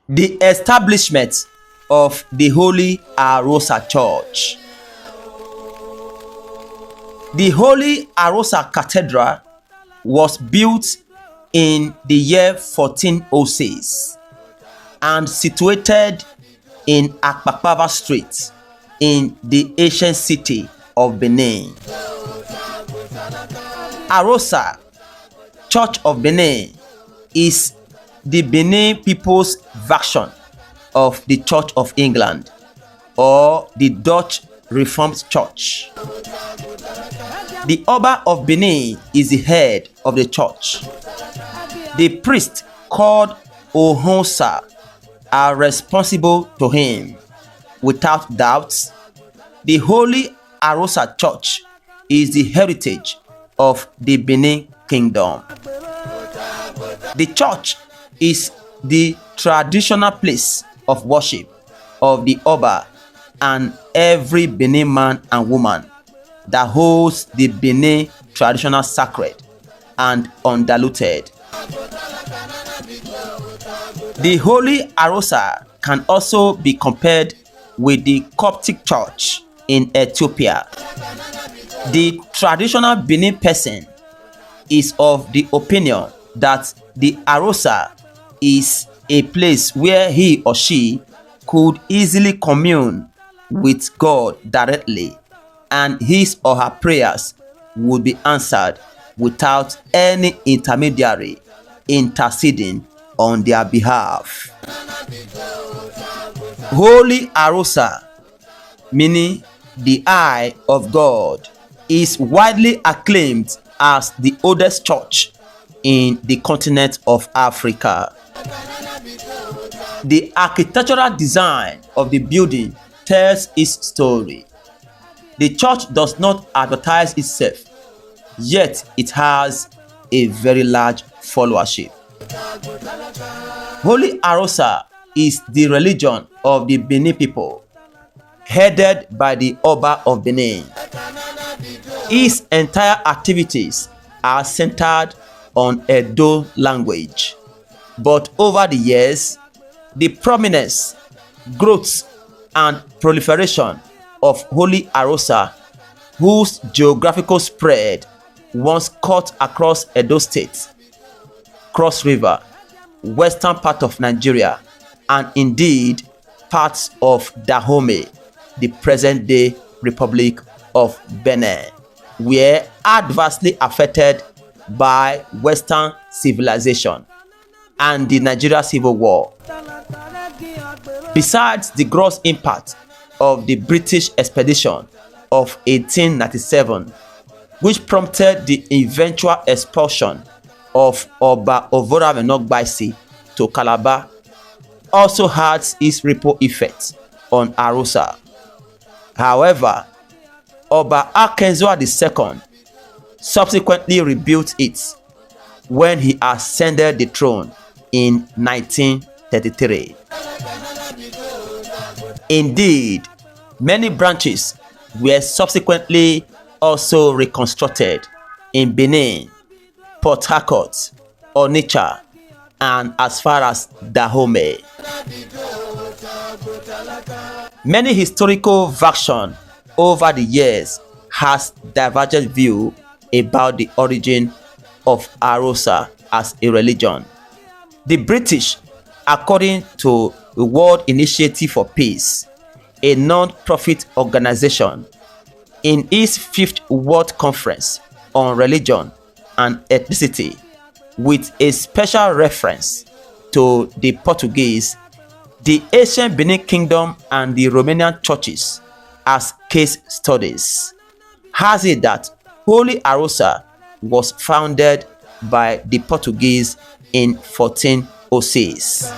The establishment of the Holy Aruosa Church. The Holy Aruosa Cathedral was built in the year 1406 and situated in Akpakpava Street in the ancient city of Benin. Aruosa Church of Benin is the Benin people's version of the Church of England or the Dutch Reformed Church. The Oba of Benin is the head of the church. The priests called Aruosa are responsible to him. Without doubt, the Holy Aruosa Church is the heritage of the Benin Kingdom. The church is the traditional place of worship of the Oba and every Benin man and woman that holds the Benin traditional sacred and undiluted. The Holy Aruosa can also be compared with the Coptic Church in Ethiopia. The traditional Benin person is of the opinion that the Aruosa is a place where he or she could easily commune with God directly, and his or her prayers would be answered without any intermediary interceding on their behalf. Holy Aruosa, meaning the eye of God, is widely acclaimed as the oldest church in the continent of Africa. The architectural design of the building tells its story. The church does not advertise itself, yet it has a very large followership. Holy Aruosa is the religion of the Benin people, headed by the Oba of Benin. His entire activities are centered on Edo language, but over the years, the prominence, growth, and proliferation of Holy Aruosa, whose geographical spread once cut across Edo State, Cross River, western part of Nigeria, and indeed parts of Dahomey, the present-day Republic of Benin, were adversely affected by Western civilization and the Nigeria Civil War. Besides the gross impact of the British expedition of 1897, which prompted the eventual expulsion of Oba Esigie to Calabar, also had its ripple effect on Aruosa. However, Oba Esigie II subsequently rebuilt it when he ascended the throne in 1933. Indeed, many branches were subsequently also reconstructed in Benin, Port Harcourt, Onitsha, and as far as Dahomey. Many historical versions over the years has divergent view about the origin of Aruosa as a religion. The British, according to the World Initiative for Peace, a non-profit organization, in its 5th World Conference on Religion and Ethnicity, with a special reference to the Portuguese, the ancient Benin Kingdom, and the Romanian churches as case studies, has it that Holy Aruosa was founded by the Portuguese in 1406.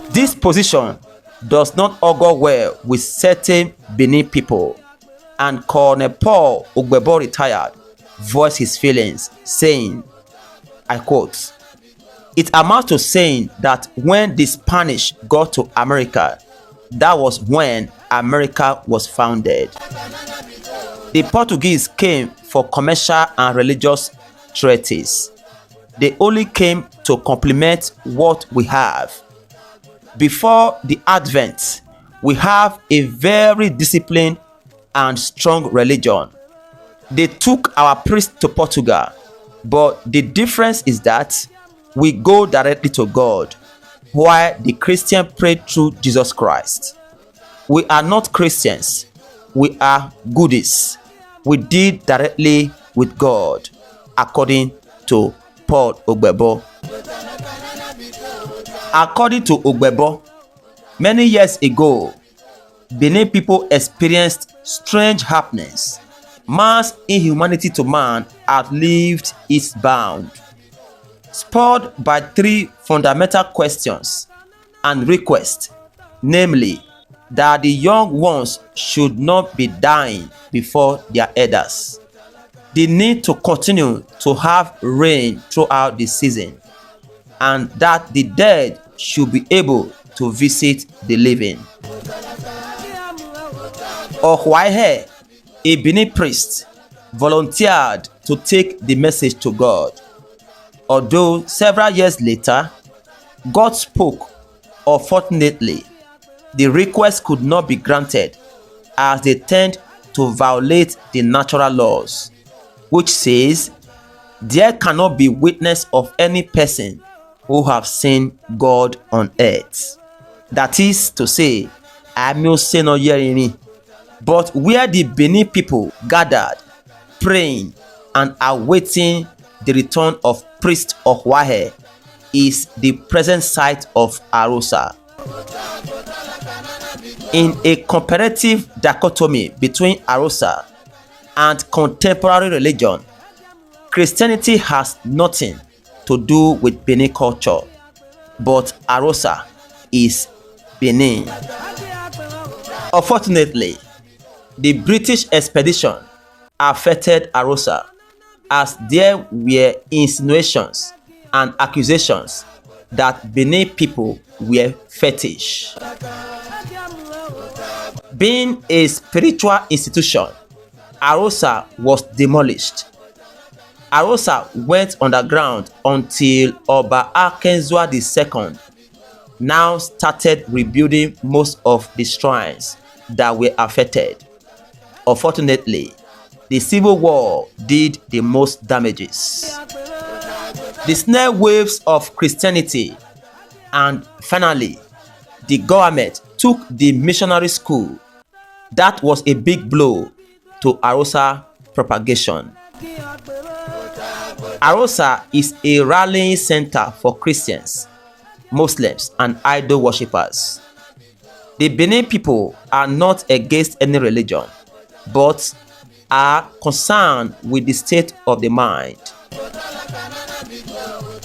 This position does not augur well with certain Benin people, and Colonel Paul Ogbebo retired voiced his feelings, saying, I quote, "It amounts to saying that when the Spanish got to America, that was when America was founded. The Portuguese came for commercial and religious treaties. They only came to complement what we have. Before the Advent, we have a very disciplined and strong religion. They took our priests to Portugal, but the difference is that we go directly to God, while the Christian pray through Jesus Christ. We are not Christians, we are goodies. We deal directly with God, according to Paul Ogbebo. According to Ogbebo, many years ago, Benin people experienced strange happenings. Man's inhumanity to man outlived its bound. Spurred by three fundamental questions and requests, namely, that the young ones should not be dying before their elders, the need to continue to have rain throughout the season, and that the dead should be able to visit the living. Ohuaihe, a Benin priest, volunteered to take the message to God. Although several years later, God spoke, unfortunately, the request could not be granted as they tend to violate the natural laws, which says there cannot be witness of any person who have seen God on earth. That is to say, but where the Benin people gathered, praying and awaiting the return of priest Ohuaihe is the present site of Aruosa. In a comparative dichotomy between Aruosa and contemporary religion, Christianity has nothing to do with Benin culture, but Aruosa is Benin. Unfortunately, the British expedition affected Aruosa, as there were insinuations and accusations that Benin people were fetish. Being a spiritual institution, Aruosa was demolished. Aruosa went underground until Oba Esigie II now started rebuilding most of the shrines that were affected. Unfortunately, the Civil War did the most damages. The snare waves of Christianity, and finally, the government took the missionary school. That was a big blow to Aruosa propagation. Aruosa is a rallying center for Christians, Muslims, and idol worshippers. The Benin people are not against any religion, but are concerned with the state of the mind.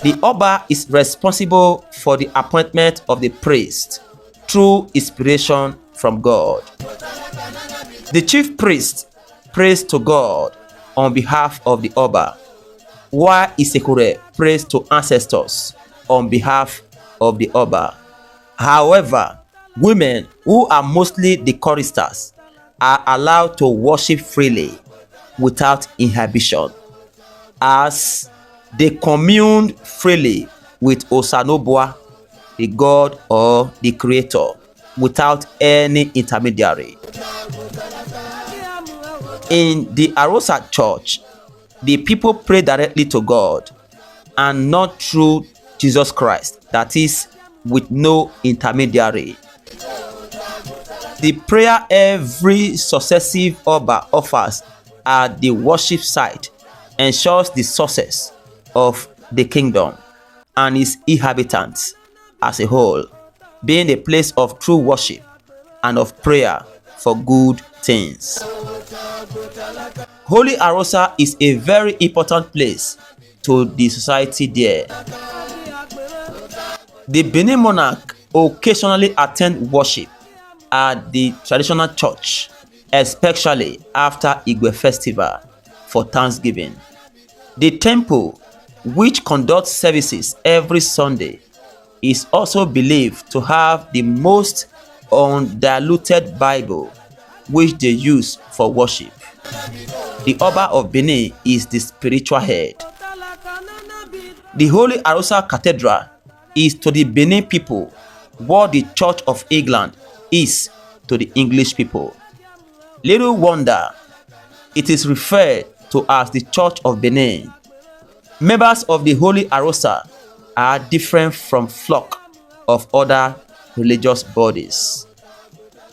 The Oba is responsible for the appointment of the priest through inspiration from God. The chief priest prays to God on behalf of the Oba, while Isekure prays to ancestors on behalf of the Oba. However, women, who are mostly the choristers, are allowed to worship freely without inhibition, as they communed freely with Osanobua, the god or the creator, without any intermediary. In the Aruosa church, the people pray directly to God and not through Jesus Christ, that is, with no intermediary. The prayer every successive Oba offers at the worship site ensures the success of the kingdom and its inhabitants as a whole, being a place of true worship and of prayer for good things. Holy Aruosa is a very important place to the society there. The Benin monarch occasionally attend worship at the traditional church, especially after Igwe festival for Thanksgiving. The temple, which conducts services every Sunday, is also believed to have the most undiluted Bible, which they use for worship. The Oba of Benin is the spiritual head. The Holy Aruosa Cathedral is to the Benin people what the Church of England is to the English people. Little wonder it is referred to as the Church of Benin. Members of the Holy Aruosa are different from flock of other religious bodies.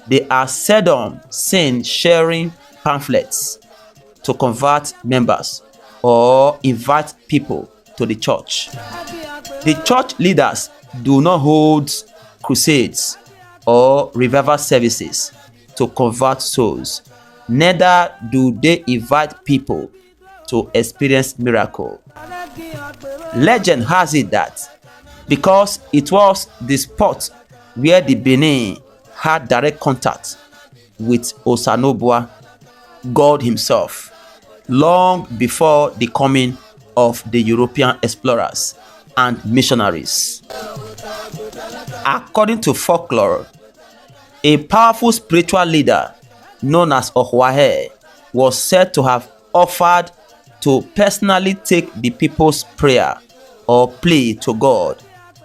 They are seldom seen sharing pamphlets to convert members or invite people to the church. The church leaders do not hold crusades or revival services to convert souls. Neither do they invite people to experience miracle. Legend has it that because it was the spot where the Benin had direct contact with Osanobua, God himself, long before the coming of the European explorers and missionaries. According to folklore, a powerful spiritual leader known as Ohuahe was said to have offered to personally take the people's prayer or plea to God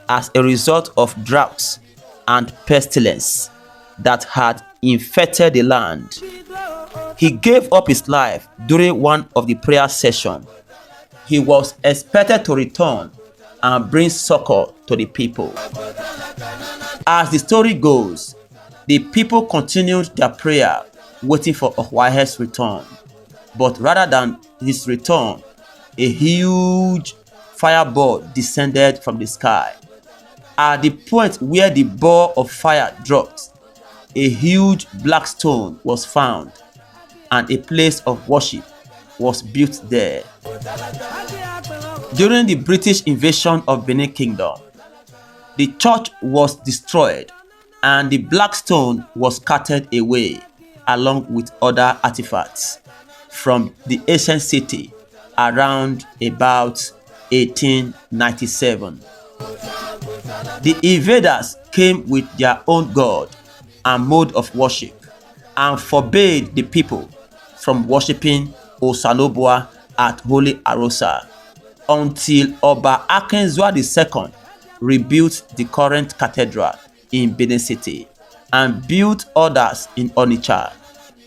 as a result of droughts and pestilence that had infected the land. He gave up his life during one of the prayer sessions. He was expected to return and bring succor to the people. As the story goes, the people continued their prayer, waiting for Ohuahe's return. But rather than his return, a huge fireball descended from the sky. At the point where the ball of fire dropped, a huge black stone was found, and a place of worship was built there. During the British invasion of Benin Kingdom, the church was destroyed and the black stone was carted away along with other artifacts from the ancient city around about 1897. The invaders came with their own god and mode of worship and forbade the people from worshipping Osanobua at Holy Aruosa until Oba Esigie II rebuilt the current cathedral in Benin City and built others in Onitsha,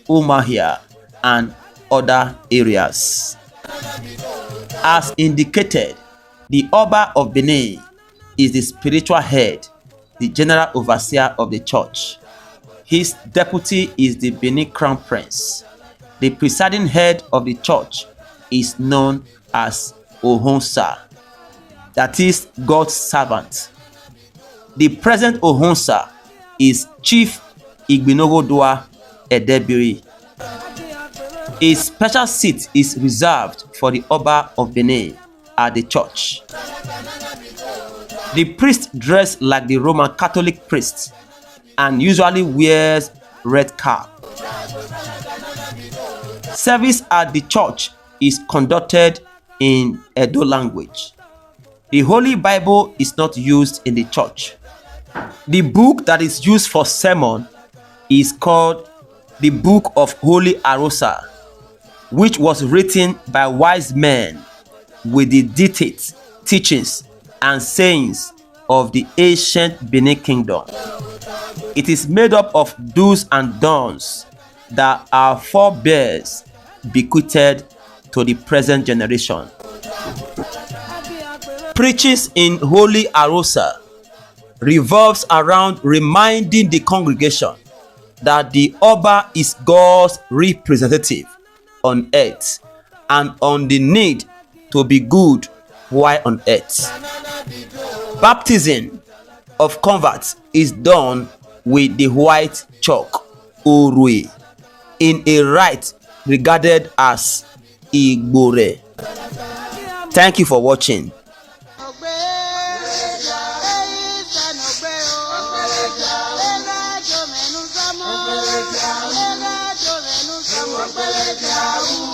Umuahia, and other areas. As indicated, the Oba of Benin is the spiritual head, the general overseer of the church. His deputy is the Benin Crown Prince. The presiding head of the church is known as Ohonsa, that is God's servant. The present Ohonsa is Chief Igbinogodua Edebiri. A special seat is reserved for the Oba of Benin at the church. The priest dresses like the Roman Catholic priest and usually wears red cap. Service at the church is conducted in Edo language. The Holy Bible is not used in the church. The book that is used for sermon is called the Book of Holy Aruosa, which was written by wise men with the detailed teachings and sayings of the ancient Benin Kingdom. It is made up of do's and don'ts that our forebears bequeathed to the present generation. Preachings in Holy Aruosa revolves around reminding the congregation that the Oba is God's representative on earth and on the need to be good while on earth. Baptism of converts is done with the white chalk Orue in a rite regarded as Igbore. Thank you for watching. Aruosa.